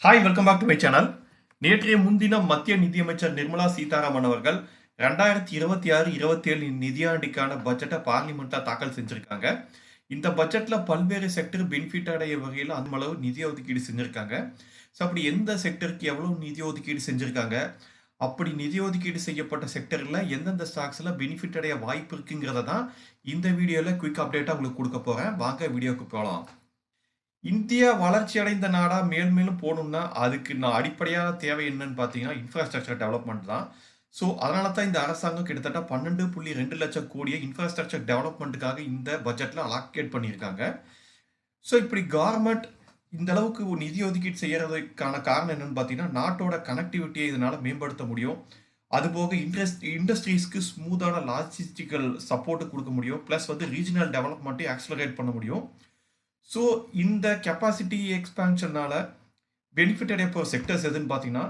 Hi, welcome back to my channel. நேற்றைய முன்தினம் மத்திய நிதியமைச்சர் நிர்மலா சீதாராமன் அவர்கள் 2026-27 நிதியாண்டுக்கான பட்ஜெட்டை பார்லிமெண்ட்ல தாக்கல் செஞ்சிருக்காங்க. இந்த பட்ஜெட்ல பல்வேறு செக்டர் பெனிஃபிட் அடைய வகையில் அந்த அளவு நிதி ஒதுக்கீடு செஞ்சிருக்காங்க. ஸோ அப்படி எந்த செக்டருக்கு எவ்வளவு நிதி ஒதுக்கீடு செஞ்சிருக்காங்க, அப்படி நிதி ஒதுக்கீடு செய்யப்பட்ட செக்டர்ல எந்தெந்த ஸ்டாக்ஸ்ல பெனிஃபிட் அடைய வாய்ப்பு இருக்குங்கிறத தான் இந்த வீடியோல குயிக் அப்டேட்டா உங்களுக்கு கொடுக்க போறேன். வாங்க வீடியோக்கு போகலாம். இந்தியா வளர்ச்சி அடைந்த நாடா மேலும் போகணும்னா அதுக்கு நான் அடிப்படையான தேவை என்னன்னு பார்த்தீங்கன்னா இன்ஃப்ராஸ்ட்ரக்சர் டெவலப்மெண்ட் தான். ஸோ அதனால தான் இந்த அரசாங்கம் கிட்டத்தட்ட 12.2 லட்சம் கோடியை இன்ஃப்ராஸ்ட்ரக்சர் டெவலப்மெண்ட்டுக்காக இந்த பட்ஜெட்ல அலாக்கேட் பண்ணியிருக்காங்க. ஸோ இப்படி கவர்மெண்ட் இந்த அளவுக்கு ஒரு நிதி ஒதுக்கீடு செய்யறதுக்கான காரணம் என்னன்னு பார்த்தீங்கன்னா நாட்டோட கனெக்டிவிட்டியை இதனால மேம்படுத்த முடியும். அதுபோக இண்டஸ்ட்ரீஸ்க்கு ஸ்மூத்தான லாஜிஸ்டிக்கல் சப்போர்ட் கொடுக்க முடியும். ப்ளஸ் ரீஜனல் டெவலப்மெண்ட்டை ஆக்சலரேட் பண்ண முடியும். ஸோ இந்த கெப்பாசிட்டி எக்ஸ்பேன்ஷனால பெனிஃபிட் அடைய போகிற செக்டர்ஸ் எதுன்னு பார்த்தீங்கன்னா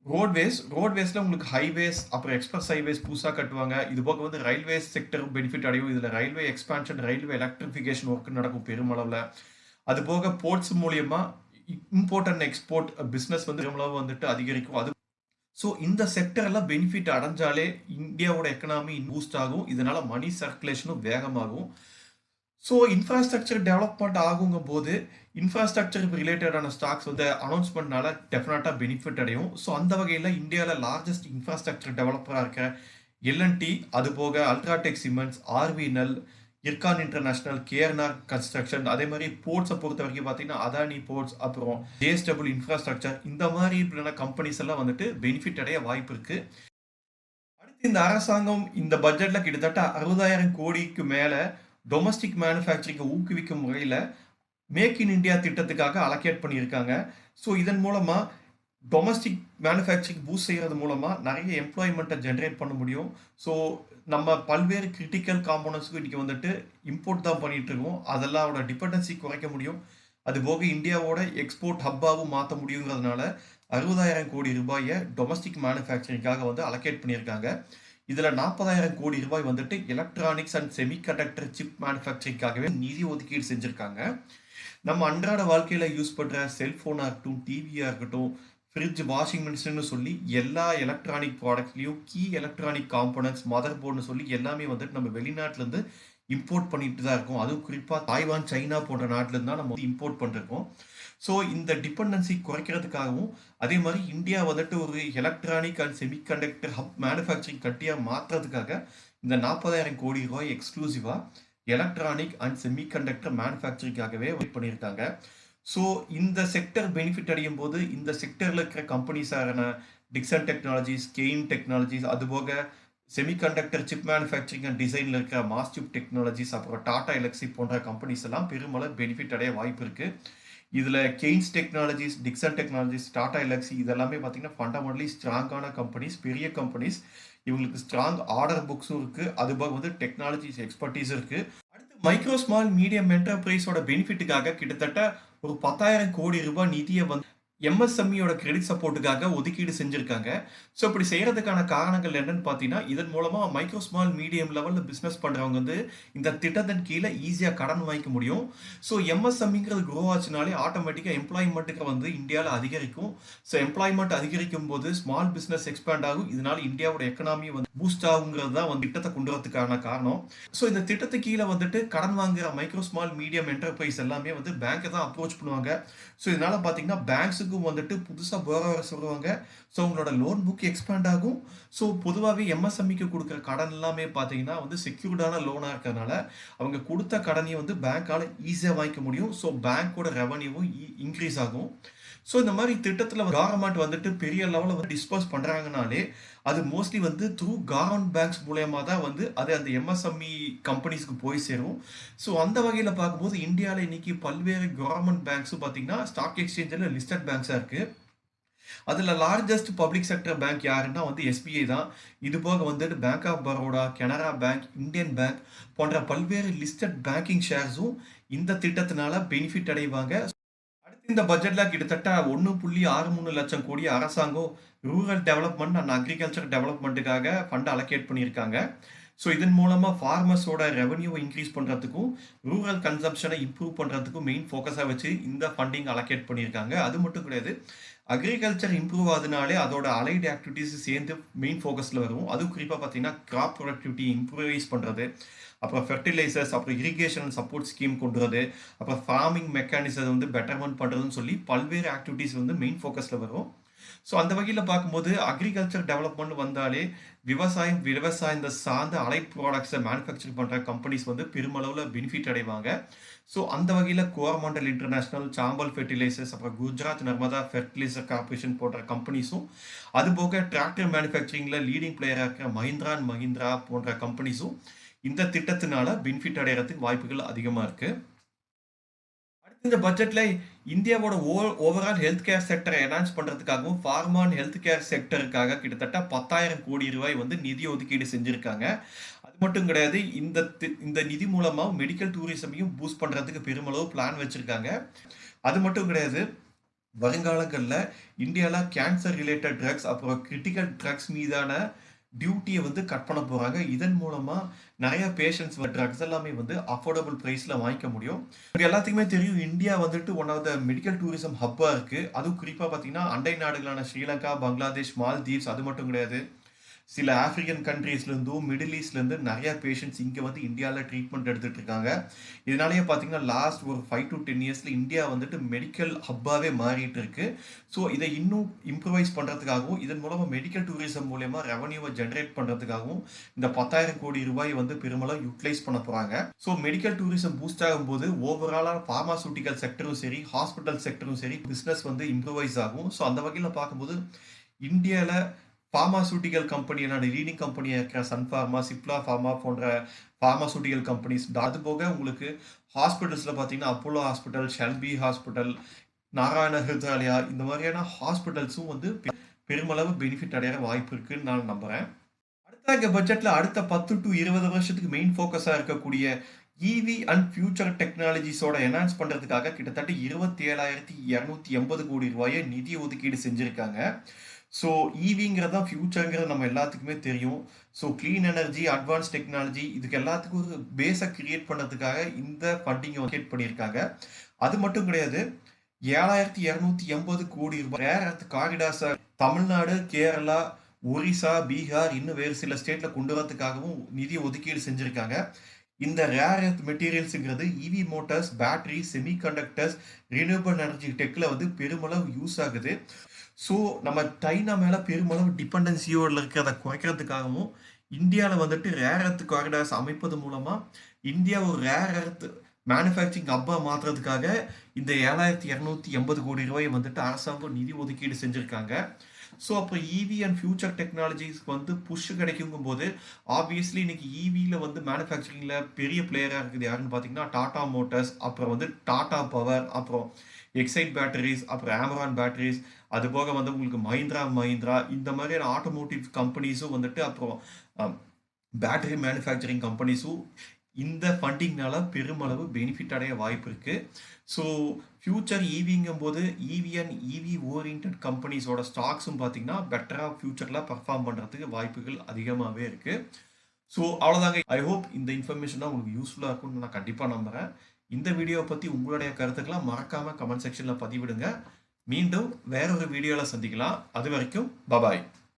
ரோட்வேஸில் உங்களுக்கு ஹைவேஸ் அப்புறம் எக்ஸ்பிரஸ் ஹைவேஸ் புதுசாக கட்டுவாங்க. இது போக ரயில்வேஸ் செக்டர் பெனிஃபிட் அடையும். இதில் railway expansion, railway electrification work நடக்கும் பெருமளவில். அது போக போர்ட்ஸ் மூலியமா இம்போர்ட் அண்ட் எக்ஸ்போர்ட் பிஸ்னஸ் பெருமளவு அதிகரிக்கும். ஸோ இந்த செக்டர்லாம் பெனிஃபிட் அடைஞ்சாலே இந்தியாவோட எக்கனாமி பூஸ்ட் ஆகும். இதனால மணி சர்க்குலேஷனும் வேகமாகும். ஸோ இன்ஃப்ராஸ்ட்ரக்சர் டெவலப்மெண்ட் ஆகுங்கும் போது இன்ஃப்ராஸ்ட்ரக்சர் ரிலேட்டடான ஸ்டாக்ஸ் அனௌன்ஸ்மெண்ட்னால டெஃபினட்டாக பெனிஃபிட் அடையும். ஸோ அந்த வகையில் இந்தியாவில் லார்ஜஸ்ட் இன்ஃப்ராஸ்ட்ரக்சர் டெவலப்பராக இருக்க எல்என்டி, அது போக UltraTech cements, RVNL, Ircon international, KRR construction, அதே மாதிரி போர்ட்ஸை பொறுத்த வரைக்கும் பார்த்தீங்கன்னா அதானி போர்ட்ஸ், அப்புறம் ஜேஎஸ்டபிள்யூ இன்ஃப்ராஸ்ட்ரக்சர், இந்த மாதிரி கம்பெனிஸ் எல்லாம் பெனிஃபிட் அடைய வாய்ப்பு இருக்கு. அடுத்து இந்த அரசாங்கம் இந்த பட்ஜெட்ல கிட்டத்தட்ட 60,000 கோடிக்கு மேலே டொமஸ்டிக் மேனுஃபேக்சரிங்கை ஊக்குவிக்கும் வகையில் மேக் இன் இந்தியா திட்டத்துக்காக அலோகேட் பண்ணியிருக்காங்க. ஸோ இதன் மூலமாக டொமஸ்டிக் மேனுஃபேக்சரிங் பூஸ்ட் செய்கிறது மூலமாக நிறைய எம்ப்ளாய்மெண்ட்டை ஜென்ரேட் பண்ண முடியும். ஸோ நம்ம பல்வேறு கிரிட்டிக்கல் காம்போனன்ட்ஸுக்கு இன்றைக்கி இம்போர்ட் தான் பண்ணிட்டு இருக்கோம். அதெல்லாம் டிபெண்டன்சி குறைக்க முடியும். அதுபோக இந்தியாவோட எக்ஸ்போர்ட் ஹப்பாவும் மாற்ற முடியுங்கிறதுனால 60,000 கோடி ரூபாயை டொமஸ்டிக் மேனுஃபேக்சரிங்காக அலோகேட் பண்ணியிருக்காங்க. இதில் 40,000 கோடி ரூபாய் எலக்ட்ரானிக்ஸ் அண்ட் செமிகண்டக்டர் சிப் மேனுஃபேக்சரிங்காகவே நிதி ஒதுக்கீடு செஞ்சுருக்காங்க. நம்ம அன்றாட வாழ்க்கையில் யூஸ் பண்ணுற செல்ஃபோனாக இருக்கட்டும், டிவியாக இருக்கட்டும், ஃப்ரிட்ஜ், வாஷிங் மிஷின்னு சொல்லி எல்லா எலக்ட்ரானிக் ப்ராடக்ட்லேயும் கீ எலக்ட்ரானிக் காம்போனன்ட்ஸ், மதர் போர்டுன்னு சொல்லி எல்லாமே நம்ம வெளிநாட்டிலேருந்து இம்போர்ட் பண்ணிட்டு தான் இருக்கோம். அதுவும் குறிப்பாக தாய்வான், சைனா போன்ற நாட்டிலேருந்து தான் நம்ம இம்போர்ட் பண்ணிருக்கோம். ஸோ இந்த டிபெண்டன்சி குறைக்கிறதுக்காகவும் அதே மாதிரி இந்தியா ஒரு electronic and semiconductor hub manufacturing கட்டியாக மாற்றுறதுக்காக இந்த 40,000 கோடி ரூபாய் எக்ஸ்க்ளூசிவாக எலக்ட்ரானிக் அண்ட் செமிகண்டக்டர் மேனுஃபேக்சரிங்காகவே வெயிட் பண்ணியிருக்காங்க. ஸோ இந்த செக்டர் பெனிஃபிட் அடையும் போது இந்த செக்டரில் இருக்கிற கம்பெனிஸான டிக்சன் டெக்னாலஜிஸ், கெயின் டெக்னாலஜிஸ், அதுபோக செமிகண்டக்டர் சிப் மேனுஃபேக்சரிங் அண்ட் டிசைனில் இருக்கிற மாஸ்டியூப் டெக்னாலஜிஸ், அப்புறம் டாடா எலக்ட்ரிக் போன்ற கம்பெனிஸ் எல்லாம் பெருமளவு பெனிஃபிட் அடைய வாய்ப்பு இருக்குது. இதில் Kaynes technologies, Dixon technologies, Tata Elxsi இதெல்லாமே பார்த்தீங்கன்னா ஃபண்டமெண்டலி ஸ்ட்ராங்கான கம்பெனிஸ், பெரிய கம்பெனிஸ். இவங்களுக்கு ஸ்ட்ராங் ஆர்டர் புக்ஸும் இருக்குது. அதுபோக டெக்னாலஜிஸ் எக்ஸ்பர்டீஸ் இருக்குது. அடுத்து மைக்ரோ ஸ்மால் மீடியம் என்டர்பிரைஸோட பெனிஃபிட்டுக்காக கிட்டத்தட்ட ஒரு 10,000 கோடி ரூபாய் நிதியை எம்எஸ்எம்இயோட கிரெடிட் சப்போர்ட்டுக்காக ஒதுக்கீடு செஞ்சுருக்காங்க. ஸோ இப்படி செய்கிறதுக்கான காரணங்கள் என்னன்னு பார்த்தீங்கன்னா இதன் மூலமாக மைக்ரோ ஸ்மால் மீடியம் லெவலில் பிஸ்னஸ் பண்ணுறவங்க இந்த திட்டத்தின் கீழே ஈஸியாக கடன் வாங்கிக்க முடியும். ஸோ எம்எஸ்எம்இங்கிறது க்ரோ ஆச்சுனாலே ஆட்டோமேட்டிக்காக எம்ப்ளாய்மெண்ட்டுக்கு இந்தியாவில் அதிகரிக்கும். ஸோ எம்ப்ளாய்மெண்ட் அதிகரிக்கும் போது ஸ்மால் பிஸ்னஸ் எக்ஸ்பேண்ட் ஆகும். இதனால இந்தியாவோட எக்கனாமி பூஸ்ட் ஆகுங்கிறது தான் திட்டத்தை கொண்டு வரதுக்கான காரணம். ஸோ இந்த திட்டத்து கீழே கடன் வாங்குற மைக்ரோ ஸ்மால் மீடியம் என்டர்பிரைஸ் எல்லாமே பேங்கை தான் அப்ரோச் பண்ணுவாங்க. ஸோ இதனால பார்த்தீங்கன்னா பேங்க்ஸுக்கும் புதுசாக போரவர்ஸ் வருவாங்க. ஸோ உங்களோட லோன் புக் எக்ஸ்பேண்ட் ஆகும். ஸோ பொதுவாகவே எம்எஸ்எம்இக்கு கொடுக்குற கடன் எல்லாமே பார்த்தீங்கன்னா செக்யூர்டான லோனாக இருக்கிறதுனால அவங்க கொடுத்த கடனையும் பேங்க்கால் ஈஸியாக வாங்கிக்க முடியும். ஸோ பேங்க்கோட ரெவன்யூவும் இன்க்ரீஸ் ஆகும். ஸோ இந்த மாதிரி திட்டத்தில் கவர்மெண்ட் பெரிய லெவலில் டிஸ்பர்ஸ் பண்ணுறாங்கனாலே அது மோஸ்ட்லி த்ரூ கவர்மெண்ட் பேங்க்ஸ் மூலயமா தான் அது அந்த எம்எஸ்எம்இ கம்பெனிஸ்க்கு போய் சேரும். ஸோ அந்த வகையில் பார்க்கும்போது இந்தியாவில் இன்னைக்கு பல்வேறு கவர்மெண்ட் பேங்க்ஸும் பார்த்தீங்கன்னா ஸ்டாக் எக்ஸ்சேஞ்சில் லிஸ்டட் பேங்க்ஸாக இருக்குது. அதில் லார்ஜஸ்ட் பப்ளிக் செக்டர் பேங்க் யாருன்னா எஸ்பிஐ தான். இது போக bank of Baroda, Canara bank, Indian bank போன்ற பல்வேறு லிஸ்டட் பேங்கிங் ஷேர்ஸும் இந்த திட்டத்தினால பெனிஃபிட் அடைவாங்க. அடுத்து இந்த பட்ஜெட்ல கிட்டத்தட்ட 1.63 லட்சம் கோடி அரசாங்கம் ரூரல் டெவலப்மெண்ட் அண்ட் அக்ரிகல்ச்சர் டெவலப்மெண்ட்டுக்காக ஃபண்ட் அலோகேட் பண்ணியிருக்காங்க. ஸோ இதன் மூலமா ஃபார்மர்ஸோட ரெவென்யூவை இன்க்ரீஸ் பண்றதுக்கும், ரூரல் கன்சம்ப்ஷனை இம்ப்ரூவ் பண்றதுக்கும் மெயின் ஃபோக்கஸா வச்சு இந்த ஃபண்டிங் அலோகேட் பண்ணியிருக்காங்க. அது மட்டும் கிடையாது. அக்ரிகல்ச்சர் இம்ப்ரூவ் ஆகுதுனாலே அதோட அலைடு ஆக்டிவிட்டீஸ் சேர்ந்து மெயின் ஃபோக்கஸ்ல வரும். அதுவும் குறிப்பா பார்த்தீங்கன்னா, கிராப் ப்ரொடக்டிவிட்டி இம்ப்ரூவைஸ் பண்றது, அப்புறம் ஃபெர்டிலைசர்ஸ், அப்புறம் இரிகேஷன் சப்போர்ட் ஸ்கீம் கொண்டு வரது, அப்புறம் ஃபார்மிங் மெக்கானிசம் வந்து பெட்டர்மென்ட் பண்றதுன்னு சொல்லி பல்வேறு ஆக்டிவிட்டீஸ் வந்து மெயின் ஃபோக்கஸ்ல வரும். ஸோ அந்த வகையில் பார்க்கும்போது அக்ரிகல்ச்சர் டெவலப்மெண்ட் வந்தாலே விவசாயம் சார்ந்த அலைட் ப்ராடக்ட்ஸை மேனுஃபேக்சர் பண்ணுற கம்பெனிஸ் வந்து பெருமளவில் பெனிஃபிட் அடைவாங்க. ஸோ அந்த வகையில் கோரமண்டல் இன்டர்நேஷனல், சாம்பல் ஃபெர்டிலைசர்ஸ், அப்புறம் குஜராத் நர்மதா ஃபெர்டிலைசர் கார்பரேஷன் போன்ற கம்பெனிஸும், அதுபோக டிராக்டர் மேனுஃபேக்சரிங்கில் லீடிங் பிளேயராக இருக்கிற மஹிந்திரா அண்ட் மஹிந்திரா போன்ற கம்பெனிஸும் இந்த திட்டத்தினால பெனிஃபிட் அடைகிறதுக்கு வாய்ப்புகள் அதிகமாக இருக்குது. இந்த பட்ஜெட்ல இந்தியாவோட ஓவரால் ஹெல்த் கேர் செக்டரை என்ஹான்ஸ் பண்றதுக்காகவும் ஃபார்மா அண்ட் ஹெல்த் கேர் செக்டருக்காக கிட்டத்தட்ட 10,000 கோடி ரூபாய் வந்து நிதி ஒதுக்கீடு செஞ்சிருக்காங்க. அது மட்டும் கிடையாது, இந்த நிதி மூலமா மெடிக்கல் டூரிசமையும் பூஸ்ட் பண்றதுக்கு பெருமளவு பிளான் வச்சிருக்காங்க. அது மட்டும் கிடையாது, வருங்காலங்களில் இந்தியாவில் கேன்சர் ரிலேட்டட் ட்ரக்ஸ், அப்புறம் கிரிட்டிக்கல் ட்ரக்ஸ் மீதான டியூட்டியை வந்து கட் பண்ண போகிறாங்க. இதன் மூலமாக நிறைய பேஷண்ட்ஸ் ட்ரக்ஸ் எல்லாமே வந்து அஃபோர்டபுள் ப்ரைஸில் வாங்கிக்க முடியும். எல்லாத்துக்குமே தெரியும், இந்தியா வந்துட்டு one of the medical tourism ஹப்பாக இருக்குது. அதுவும் குறிப்பாக பார்த்தீங்கன்னா, அண்டை நாடுகளான ஸ்ரீலங்கா, பங்களாதேஷ், மால்தீவ்ஸ், அது மட்டும் கிடையாது, சில ஆப்பிரிக்கன் கண்ட்ரீஸ்லேருந்தும் மிடில் ஈஸ்ட்லேருந்து நிறைய பேஷண்ட்ஸ் இங்கே வந்து இந்தியாவில் ட்ரீட்மெண்ட் எடுத்துகிட்டு இருக்காங்க. இதனாலேயே பார்த்தீங்கன்னா, லாஸ்ட் ஒரு 5 to 10 இயர்ஸில் இந்தியா வந்துட்டு மெடிக்கல் ஹப்பாகவே மாறிட்டு இருக்கு. ஸோ இதை இன்னும் இம்ப்ரூவைஸ் பண்ணுறதுக்காகவும், இதன் மூலமாக மெடிக்கல் டூரிசம் மூலயமா ரெவன்யூவை ஜென்ரேட் பண்ணுறதுக்காகவும் இந்த 10,000 கோடி ரூபாய் வந்து பெருமளவு யூட்டிலைஸ் பண்ண போகிறாங்க. ஸோ மெடிக்கல் டூரிசம் பூஸ்ட் ஆகும்போது ஓவராலாக ஃபார்மாசூட்டிக்கல் செக்டரும் சரி, ஹாஸ்பிட்டல் செக்டரும் சரி, பிஸ்னஸ் வந்து இம்ப்ரூவைஸ் ஆகும். ஸோ அந்த வகையில் பார்க்கும்போது இந்தியாவில் ஃபார்மாசூட்டிக்கல் கம்பெனியான லீடிங் கம்பெனியாக இருக்கிற சன் ஃபார்மா, சிப்லா ஃபார்மா போன்ற ஃபார்மாசூட்டிக்கல் கம்பெனிஸ், அது போக உங்களுக்கு ஹாஸ்பிட்டல்ஸில் பார்த்தீங்கன்னா Apollo hospital, Shelby hospital, Narayana Hrudayalaya, இந்த மாதிரியான ஹாஸ்பிட்டல்ஸும் வந்து பெருமளவு பெனிஃபிட் அடைய வாய்ப்பு இருக்குன்னு நான் நம்புகிறேன். அடுத்த பட்ஜெட்டில் அடுத்த 10 to 20 வருஷத்துக்கு மெயின் ஃபோக்கஸாக இருக்கக்கூடிய இவி அண்ட் ஃபியூச்சர் டெக்னாலஜிஸோட என்ஹான்ஸ் பண்ணுறதுக்காக கிட்டத்தட்ட 27,280 கோடி ரூபாயை நிதி ஒதுக்கீடு செஞ்சுருக்காங்க. ஸோ ஈவிங்கிறது தான் ஃபியூச்சருங்கிறது நம்ம எல்லாத்துக்குமே தெரியும். So clean energy, advance technology, இதுக்கு எல்லாத்துக்கும் ஒரு பேஸை கிரியேட் பண்ணுறதுக்காக இந்த ஃபண்டிங்கை ஒதுக்கீட் பண்ணியிருக்காங்க. அது மட்டும் கிடையாது, 7,280 கோடி ரூபாய் ரேர் எர்த் காரிடார்ஸை தமிழ்நாடு, கேரளா, ஒரிசா, பீகார், இன்னும் வேறு சில ஸ்டேட்டில் கொண்டு வரதுக்காகவும் நிதி ஒதுக்கீடு செஞ்சுருக்காங்க. இந்த ரேர் எர்த் மெட்டீரியல்ஸுங்கிறது EV motors, battery, semiconductors, renewable energy டெக்கில் வந்து பெருமளவு யூஸ் ஆகுது. ஸோ நம்ம சைனா மேலே பெருமளவு டிபெண்டன்சியோடு இருக்கிறத குறைக்கிறதுக்காகவும் இந்தியாவில் வந்துட்டு ரேர் எர்த் காரிடார்ஸ் அமைப்பது மூலமாக இந்தியா ஒரு ரேர் எர்த் மேனுஃபேக்சரிங் ஹப்பாக மாற்றுறதுக்காக இந்த 7,280 கோடி ரூபாய் வந்துட்டு அரசாங்கம் நிதி ஒதுக்கீடு செஞ்சுருக்காங்க. ஸோ அப்போ இவி அண்ட் ஃபியூச்சர் டெக்னாலஜிஸ்க்கு வந்து புஷ் கிடைக்குங்கும் போது ஆப்வியஸ்லி இன்னைக்கு இவியில் வந்து மேனுஃபேக்சரிங்கில் பெரிய பிளேயராக இருக்குது யாருன்னு பார்த்தீங்கன்னா டாடா மோட்டார்ஸ், அப்புறம் வந்து டாடா பவர், அப்புறம் எக்ஸைட் பேட்டரிஸ், அப்புறம் ஆமரான் பேட்டரிஸ், அது போக வந்து உங்களுக்கு மஹிந்திரா இந்த மாதிரியான ஆட்டோமோட்டிவ் கம்பெனிஸும் வந்துட்டு, அப்புறம் பேட்டரி மேனுஃபேக்சரிங் கம்பெனிஸும் இந்த ஃபண்டிங்னால பெருமளவு பெனிஃபிட் அடைய வாய்ப்பு இருக்குது. ஸோ ஃபியூச்சர் ஈவிங்கும் போது இவி அண்ட் இவி ஓரியன்ட் கம்பெனிஸோட ஸ்டாக்ஸும் பார்த்தீங்கன்னா பெட்டராக ஃபியூச்சரில் பர்ஃபார்ம் பண்ணுறதுக்கு வாய்ப்புகள் அதிகமாகவே இருக்குது. ஸோ அவ்வளோதாங்க. ஐ ஹோப் இந்த இன்ஃபர்மேஷன் தான் உங்களுக்கு யூஸ்ஃபுல்லாக இருக்கும்னு நான் கண்டிப்பாக நம்புகிறேன். இந்த வீடியோவை பற்றி உங்களுடைய கருத்துக்களை மறக்காமல் கமெண்ட் செக்ஷனில் பதிவிடுங்க. மீண்டும் வேறொரு வீடியோவில் சந்திக்கலாம். அது வரைக்கும் பபாய்.